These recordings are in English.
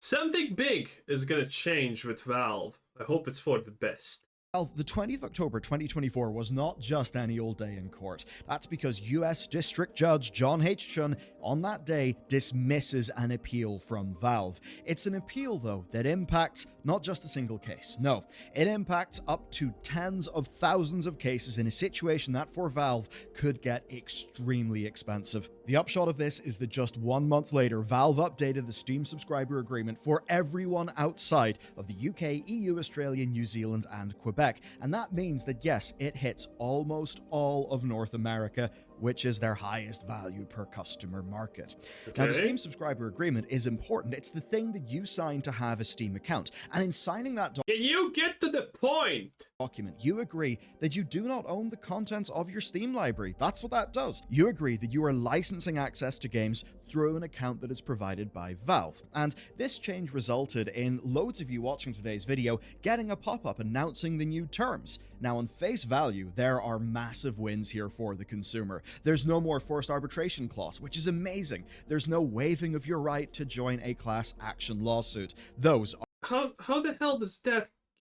Something big is gonna change with Valve. I hope it's for the best. Well, the 20th of October 2024 was not just any old day in court. That's because US District Judge John H. Chun on that day dismisses an appeal from Valve. It's an appeal, though, that impacts not just a single case. No, it impacts up to tens of thousands of cases in a situation that for Valve could get extremely expensive. The upshot of this is that just 1 month later, Valve updated the Steam subscriber agreement for everyone outside of the UK, EU, Australia, New Zealand, and Quebec. And that means that, yes, it hits almost all of North America, which is their highest value per customer market. Okay. Now, the Steam subscriber agreement is important. It's the thing that you sign to have a Steam account. And in signing that Can you get to the point? document, you agree that you do not own the contents of your Steam library. That's what that does. You agree that you are licensing access to games through an account that is provided by Valve. And this change resulted in loads of you watching today's video getting a pop-up announcing the new terms. Now, on face value, there are massive wins here for the consumer. There's no more forced arbitration clause, which is amazing. There's no waiving of your right to join a class action lawsuit. Those are How the hell does that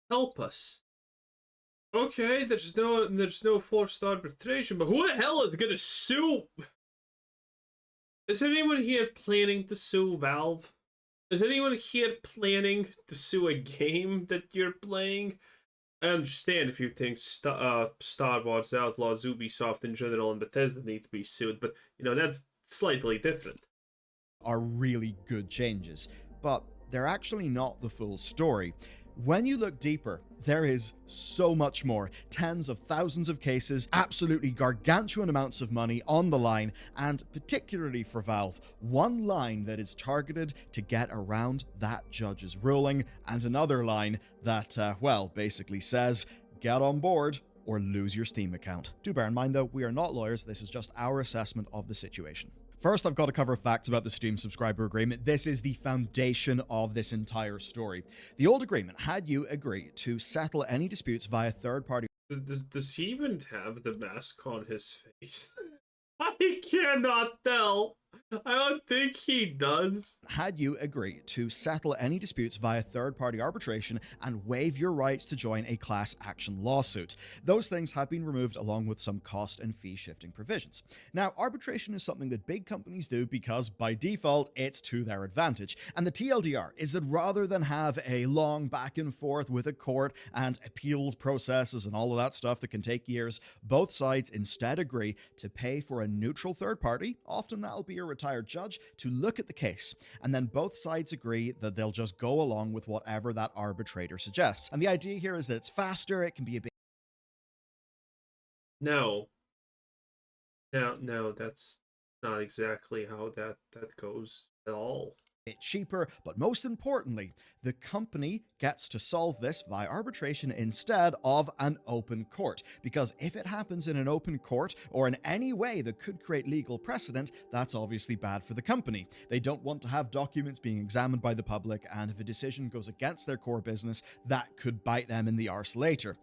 help us? Okay, there's no forced arbitration, but who the hell is gonna sue? Is anyone here planning to sue Valve? Is anyone here planning to sue a game that you're playing? I understand if you think Star Wars Outlaws, Ubisoft in general, and Bethesda need to be sued, but you know that's slightly different. really good changes, but they're actually not the full story. When you look deeper, there is so much more. Tens of thousands of cases, absolutely gargantuan amounts of money on the line, and particularly for Valve, one line that is targeted to get around that judge's ruling, and another line that, well, basically says, get on board or lose your Steam account. Do bear in mind, though, we are not lawyers. This is just our assessment of the situation. First, I've got to cover facts about the Steam subscriber agreement. This is the foundation of this entire story. The old agreement had you agree to settle any disputes via third-party. Does he even have the mask on his face? I cannot tell. I don't think he does. Had you agree to settle any disputes via third-party arbitration and waive your rights to join a class action lawsuit. Those things have been removed along with some cost and fee shifting provisions. Now, arbitration is something that big companies do because by default it's to their advantage. And the TLDR is that rather than have a long back and forth with a court and appeals processes and all of that stuff that can take years, both sides instead agree to pay for a neutral third party, often that'll be a retired judge, to look at the case, and then both sides agree that they'll just go along with whatever that arbitrator suggests. And the idea here is that it's faster, it can be a bit... No, that's not exactly how that goes at all. cheaper, but most importantly, the company gets to solve this via arbitration instead of an open court. Because if it happens in an open court or in any way that could create legal precedent, that's obviously bad for the company. They don't want to have documents being examined by the public, and if a decision goes against their core business, that could bite them in the arse later.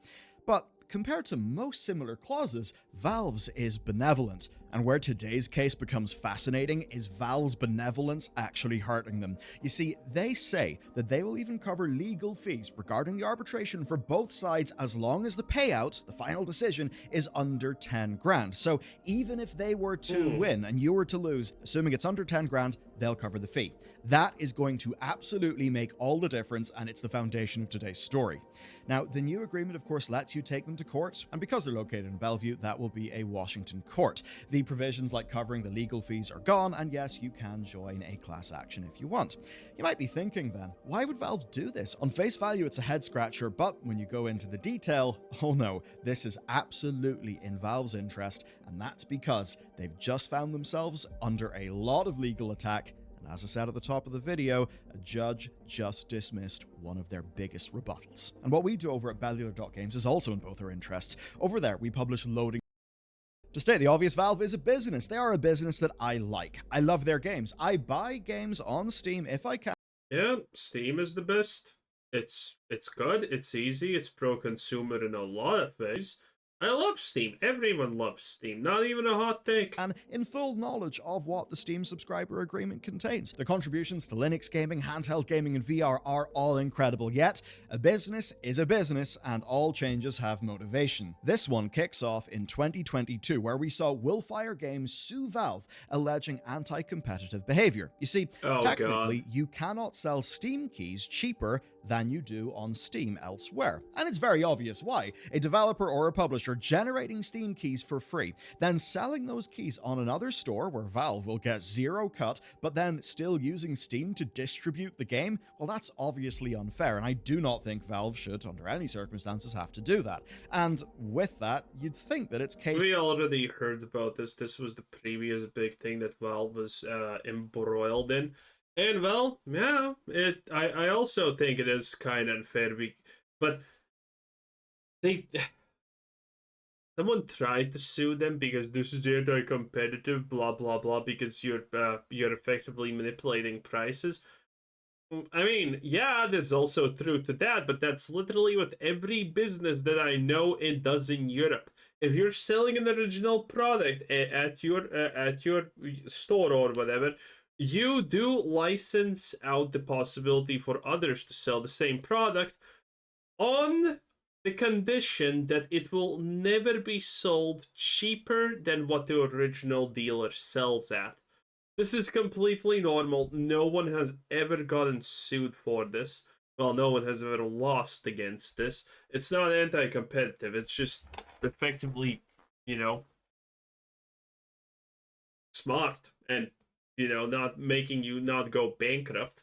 But compared to most similar clauses, Valve's is benevolent. And where today's case becomes fascinating is Valve's benevolence actually hurting them. You see, they say that they will even cover legal fees regarding the arbitration for both sides as long as the payout, the final decision, is under 10 grand. So even if they were to win and you were to lose, assuming it's under 10 grand, they'll cover the fee. That is going to absolutely make all the difference, and it's the foundation of today's story. Now, the new agreement, of course, lets you take them to court, and because they're located in Bellevue, that will be a Washington court. The provisions like covering the legal fees are gone, and yes, you can join a class action if you want. You might be thinking then, why would Valve do this? On face value, it's a head scratcher, but when you go into the detail, oh no, this is absolutely in Valve's interest, and that's because they've just found themselves under a lot of legal attack. And as I said at the top of the video, a judge just dismissed one of their biggest rebuttals. And what we do over at Bellular.games is also in both our interests. Over there, we publish loading. To state the obvious, Valve is a business. They are a business that I like. I love their games. I buy games on Steam if I can. Yeah, Steam is the best. It's good, it's easy, it's pro-consumer in a lot of ways. I love Steam. Everyone loves Steam. Not even a hot take. And in full knowledge of what the Steam subscriber agreement contains. The contributions to Linux gaming, handheld gaming, and VR are all incredible, yet a business is a business and all changes have motivation. This one kicks off in 2022, where we saw Willfire Games sue Valve, alleging anti-competitive behavior. You see, technically, you cannot sell Steam keys cheaper than you do on Steam elsewhere. And it's very obvious why. A developer or a publisher generating Steam keys for free, then selling those keys on another store where Valve will get zero cut, but then still using Steam to distribute the game, well, that's obviously unfair, and I do not think Valve should, under any circumstances, have to do that. And with that, you'd think that it's case... We already heard about this. This was the previous big thing that Valve was embroiled in. And well, yeah, I also think it is kind of unfair, but someone tried to sue them because this is anti-competitive, blah blah blah, because you're effectively manipulating prices. I mean, yeah, there's also truth to that, but that's literally what every business that I know it does in Europe. If you're selling an original product at your store or whatever, you do license out the possibility for others to sell the same product on the condition that it will never be sold cheaper than what the original dealer sells at. This is completely normal. No one has ever gotten sued for this. Well, no one has ever lost against this. It's not anti-competitive. It's just effectively, smart and not making you not go bankrupt.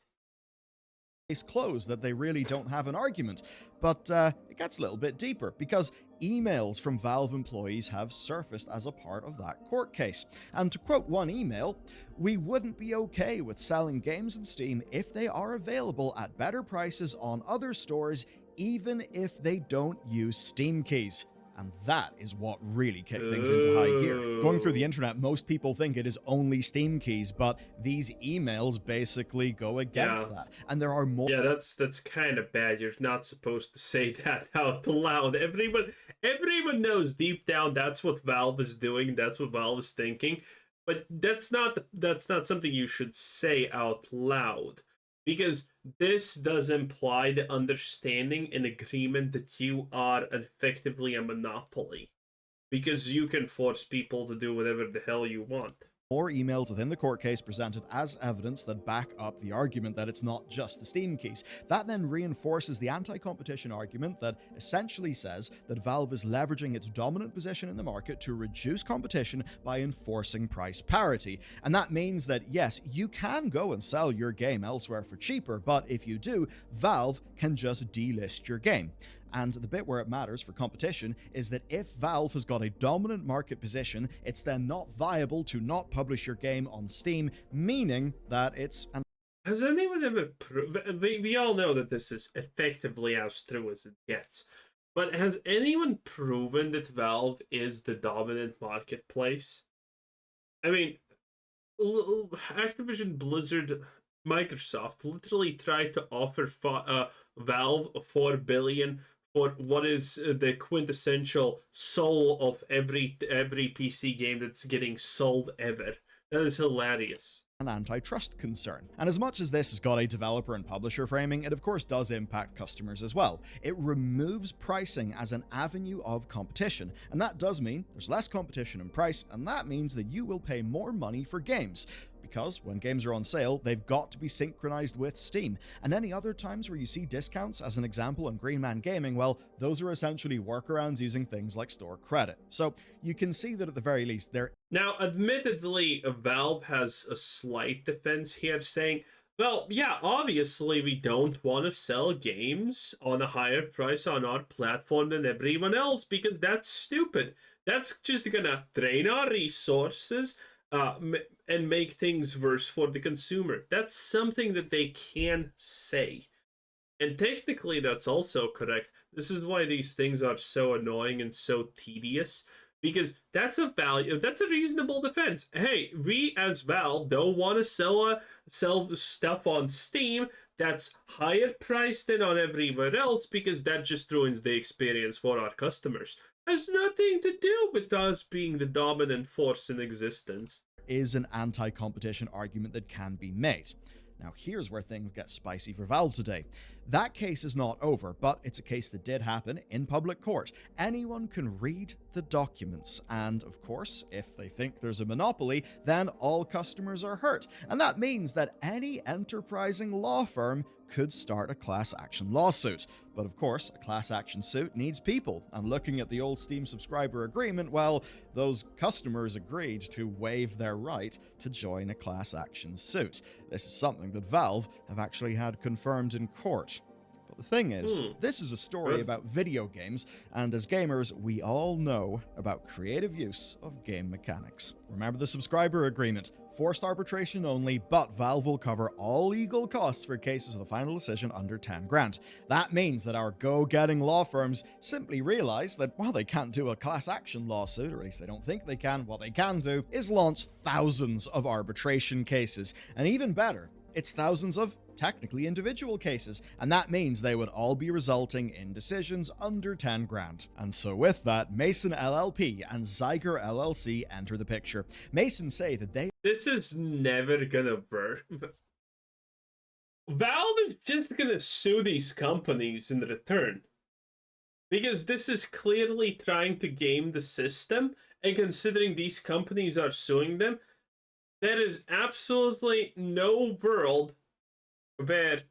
Case closed that they really don't have an argument, but it gets a little bit deeper because emails from Valve employees have surfaced as a part of that court case. And to quote one email, "We wouldn't be okay with selling games in Steam if they are available at better prices on other stores, even if they don't use Steam keys." And that is what really kicked things into high gear. Going through the internet, most people think it is only Steam keys, but these emails basically go against that. And there are more... Yeah, that's kind of bad. You're not supposed to say that out loud. Everyone knows deep down that's what Valve is doing, that's what Valve is thinking, but that's not something you should say out loud. Because this does imply the understanding and agreement that you are effectively a monopoly. Because you can force people to do whatever the hell you want. More emails within the court case presented as evidence that back up the argument that it's not just the Steam keys. That then reinforces the anti-competition argument that essentially says that Valve is leveraging its dominant position in the market to reduce competition by enforcing price parity. And that means that, yes, you can go and sell your game elsewhere for cheaper, but if you do, Valve can just delist your game. And the bit where it matters for competition is that if Valve has got a dominant market position, it's then not viable to not publish your game on Steam, meaning that it's... Has anyone ever... We all know that this is effectively as true as it gets, but has anyone proven that Valve is the dominant marketplace? I mean, Activision Blizzard... Microsoft literally tried to offer Valve $4 billion for what is the quintessential soul of every PC game that's getting sold ever. That is hilarious. An antitrust concern. And as much as this has got a developer and publisher framing, it of course does impact customers as well. It removes pricing as an avenue of competition, and that does mean there's less competition in price, and that means that you will pay more money for games. Because when games are on sale, they've got to be synchronized with Steam. And any other times where you see discounts, as an example on Green Man Gaming, well, those are essentially workarounds using things like store credit. So you can see that at the very least they're... Now, admittedly, Valve has a slight defense here, saying, well, yeah, obviously we don't want to sell games on a higher price on our platform than everyone else, because that's stupid. That's just gonna drain our resources, and make things worse for the consumer. That's something that they can say. And technically that's also correct. This is why these things are so annoying and so tedious, because that's a reasonable defense. Hey, we as Valve don't want to sell stuff on Steam that's higher priced than on everywhere else, because that just ruins the experience for our customers. has nothing to do with us being the dominant force in existence. Is an anti-competition argument that can be made. Now, here's where things get spicy for Valve today. That case is not over, but it's a case that did happen in public court. Anyone can read the documents, and of course, if they think there's a monopoly, then all customers are hurt. And that means that any enterprising law firm could start a class action lawsuit. But of course, a class action suit needs people, and looking at the old Steam subscriber agreement, well, those customers agreed to waive their right to join a class action suit. This is something that Valve have actually had confirmed in court. But the thing is, this is a story about video games, and as gamers, we all know about creative use of game mechanics. Remember the subscriber agreement. Forced arbitration only, but Valve will cover all legal costs for cases with a final decision under 10 grand. That means that our go-getting law firms simply realize that while they can't do a class action lawsuit, or at least they don't think they can, what they can do is launch thousands of arbitration cases. And even better, it's thousands of technically individual cases, and that means they would all be resulting in decisions under 10 grand. And so with that, Mason LLP and Zyger LLC enter the picture. Mason say that This is never gonna work. Valve is just gonna sue these companies in return. Because this is clearly trying to game the system, and considering these companies are suing them, there is absolutely no world where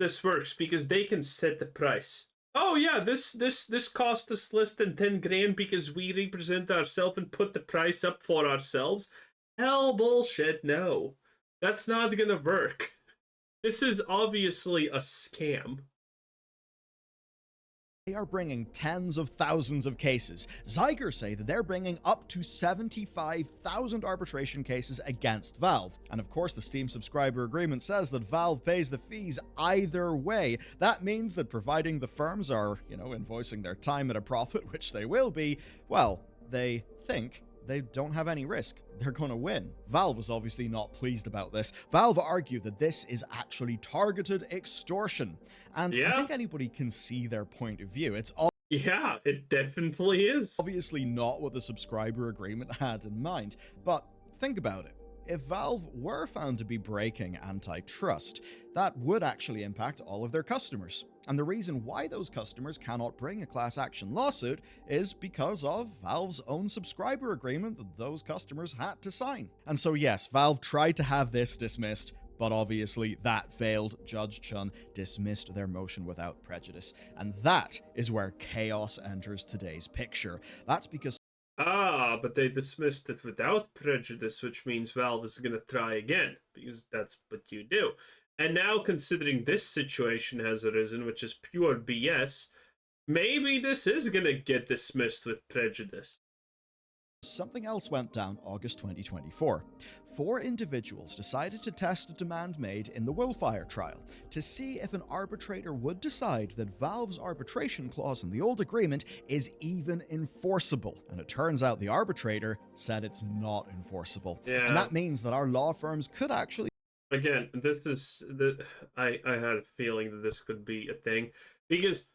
this works, because they can set the price. Oh yeah, this cost us less than 10 grand because we represent ourselves and put the price up for ourselves. Hell bullshit, no. That's not gonna work. This is obviously a scam. they are bringing tens of thousands of cases. Zyger say that they're bringing up to 75,000 arbitration cases against Valve. And of course, the Steam subscriber agreement says that Valve pays the fees either way. That means that providing the firms are, invoicing their time at a profit, which they will be, well, they think they don't have any risk. They're going to win. Valve was obviously not pleased about this. Valve argued that this is actually targeted extortion. And I think anybody can see their point of view. Yeah, it definitely is. Obviously not what the subscriber agreement had in mind. But think about it. If Valve were found to be breaking antitrust, that would actually impact all of their customers. And the reason why those customers cannot bring a class action lawsuit is because of Valve's own subscriber agreement that those customers had to sign. And so yes, Valve tried to have this dismissed, but obviously that failed. Judge Chun dismissed their motion without prejudice. And that is where chaos enters today's picture. That's because but they dismissed it without prejudice, which means Valve is going to try again, because that's what you do. And now, considering this situation has arisen, which is pure BS, maybe this is going to get dismissed with prejudice. Something else went down August 2024. 4 individuals decided to test a demand made in the Wolfire trial to see if an arbitrator would decide that Valve's arbitration clause in the old agreement is even enforceable. And it turns out the arbitrator said it's not enforceable. Yeah. And that means that our law firms could actually... Again, I had a feeling that this could be a thing, because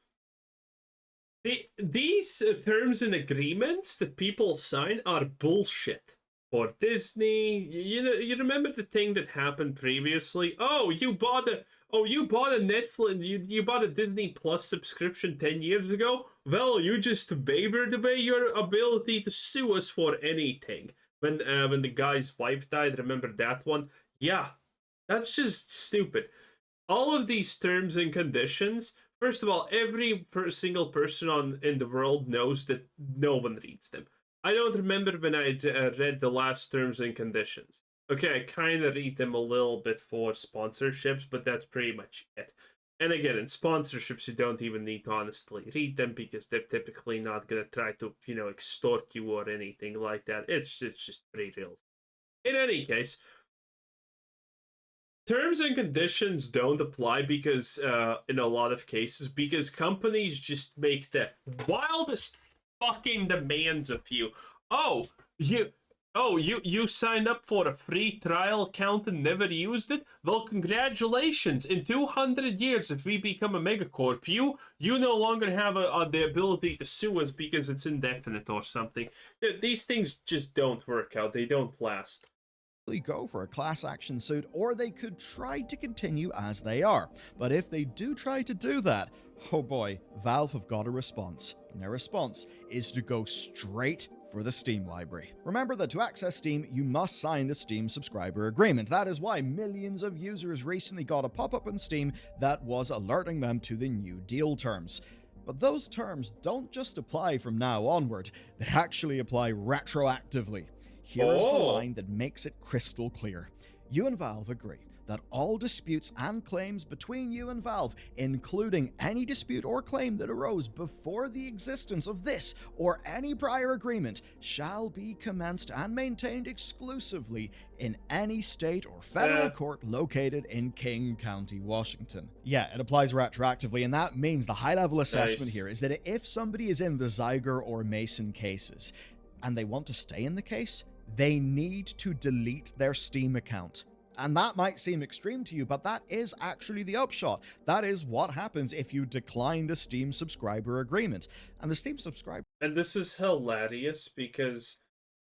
these terms and agreements that people sign are bullshit. For Disney, you remember the thing that happened previously? You bought a Netflix, you bought a Disney Plus subscription 10 years ago? Well, you just wavered away your ability to sue us for anything. When the guy's wife died, remember that one? Yeah, that's just stupid. All of these terms and conditions, first of all, every single person in the world knows that no one reads them. I don't remember when I read the last terms and conditions. Okay, I kind of read them a little bit for sponsorships, but that's pretty much it. And again, in sponsorships, you don't even need to honestly read them, because they're typically not going to try to, extort you or anything like that. It's just pretty real. In any case, terms and conditions don't apply because, in a lot of cases, because companies just make the wildest fucking demands of you. Oh, you signed up for a free trial account and never used it? Well, congratulations. In 200 years, if we become a megacorp, you no longer have the ability to sue us because it's indefinite or something. These things just don't work out. They don't last. Go for a class action suit, or they could try to continue as they are. But if they do try to do that, oh boy, Valve have got a response. And their response is to go straight for the Steam library. Remember that to access Steam, you must sign the Steam subscriber agreement. That is why millions of users recently got a pop-up on Steam that was alerting them to the new deal terms. But those terms don't just apply from now onward, they actually apply retroactively. Here is the line that makes it crystal clear. You and Valve agree that all disputes and claims between you and Valve, including any dispute or claim that arose before the existence of this or any prior agreement, shall be commenced and maintained exclusively in any state or federal court located in King County, Washington. Yeah, it applies retroactively, and that means the high-level assessment here is that if somebody is in the Zyger or Mason cases, and they want to stay in the case, they need to delete their Steam account. And that might seem extreme to you, but that is actually the upshot. That is what happens if you decline the Steam subscriber agreement. And the Steam subscriber... And this is hilarious because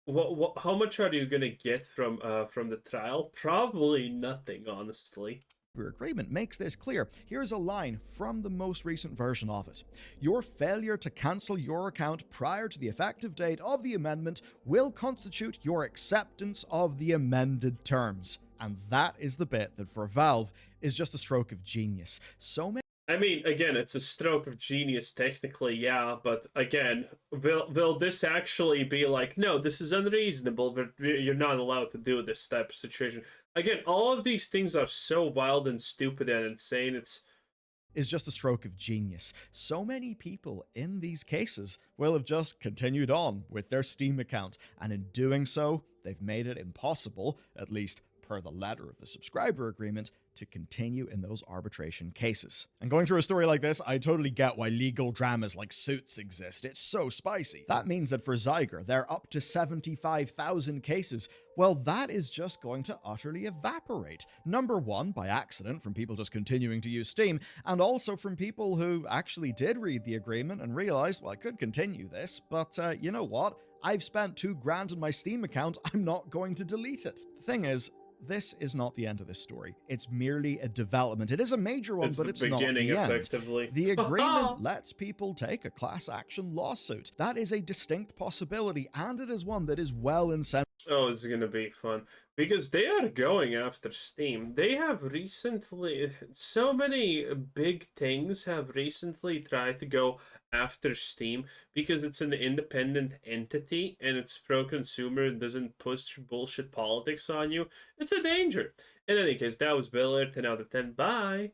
how much are you going to get from the trial? Probably nothing, honestly. Agreement makes this clear. Here's a line from the most recent version of it. Your failure to cancel your account prior to the effective date of the amendment will constitute your acceptance of the amended terms. And that is the bit that for Valve is just a stroke of genius. So many... I mean, again, it's a stroke of genius technically, yeah, but again, will this actually be like, no, this is unreasonable, but you're not allowed to do this type of situation? Again, all of these things are so wild and stupid and insane, is just a stroke of genius. So many people in these cases will have just continued on with their Steam account, and in doing so, they've made it impossible, at least per the letter of the subscriber agreement, to continue in those arbitration cases. And going through a story like this, I totally get why legal dramas like Suits exist. It's so spicy. That means that for Zyger, they're up to 75,000 cases. Well, that is just going to utterly evaporate. Number one, by accident, from people just continuing to use Steam, and also from people who actually did read the agreement and realized, well, I could continue this, but you know what? I've spent $2,000 in my Steam account, I'm not going to delete it. The thing is, this is not the end of this story. It's merely a development. It is a major one, but it's not the end. Effectively. The agreement lets people take a class action lawsuit. That is a distinct possibility, and it is one that is well incentivized. Oh, it's gonna be fun. Because they are going after Steam. They have recently... So many big things have recently tried to go after Steam because it's an independent entity and it's pro-consumer and doesn't push bullshit politics on you. It's a danger. In any case, that was Bill 10 out of 10. Bye!